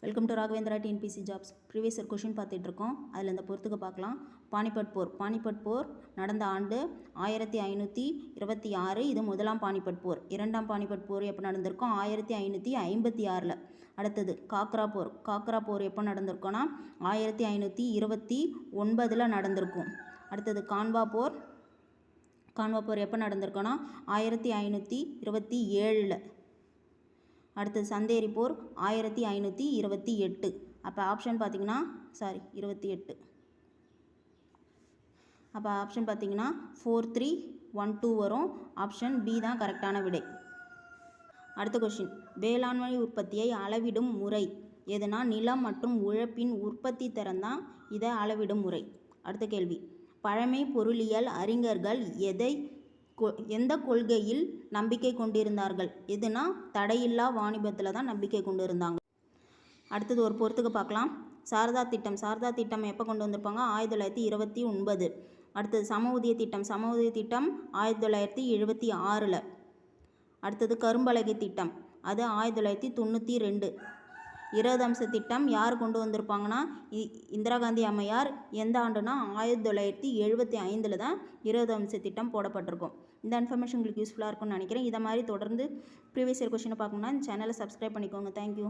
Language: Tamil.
Welcome to Raghavendra TNPSC jobs. Previous year question பார்த்துட்டு இருக்கோம். அதில் இந்த பொறுத்துக்கு பார்க்கலாம். பானிபட் போர் நடந்த ஆண்டு 1526. இது முதலாம் பானிபட் போர். இரண்டாம் பானிபட் போர் எப்போ நடந்திருக்கும்? 1556. அடுத்தது காக்ரா போர் எப்போ நடந்திருக்கோன்னா 1529 நடந்திருக்கும். அடுத்தது கான்வா போர் எப்போ நடந்திருக்கோன்னா 1527. அடுத்தது சந்தேரி போர் 1528. அப்போ ஆப்ஷன் பார்த்திங்கன்னா 28. அப்போ ஆப்ஷன் பார்த்திங்கன்னா 4312 வரும். ஆப்ஷன் பி தான் கரெக்டான விடை. அடுத்த கொஷின், வேளாண்மை உற்பத்தியை அளவிடும் முறை எதுனா? நிலம் மற்றும் உழைப்பின் உற்பத்தி திறன் தான் இதை அளவிடும் முறை. அடுத்த கேள்வி, பழமை பொருளியல் அறிஞர்கள் எந்த கொள்கையில் நம்பிக்கை கொண்டிருந்தார்கள்? எதுனா தடையில்லா வாணிபத்தில் தான் நம்பிக்கை கொண்டு இருந்தாங்க. அடுத்தது ஒரு பொறுத்துக்கு பார்க்கலாம். சாரதா திட்டம் எப்போ கொண்டு வந்திருப்பாங்க? 1929. அடுத்தது சம ஊதிய திட்டம் 1976. அடுத்தது கரும்பலகை திட்டம் அது 1992. 20 அம்ச திட்டம் யார் கொண்டு வந்திருப்பாங்கன்னா இந்திரா காந்தி அம்மையார். எந்த ஆண்டுனா 1975 தான் 20 அம்ச திட்டம் போடப்பட்டிருக்கும். இந்த இன்ஃபர்மேஷன் உங்களுக்கு யூஸ்ஃபுல்லாக இருக்கும்னு நினைக்கிறேன். இதை மாதிரி தொடர்ந்து ப்ரீவியஸ் இயர் கொஷினை பார்க்கணும்னா இந்த சேனலை சப்ஸ்கிரைப் பண்ணிக்கோங்க. தேங்க்யூ.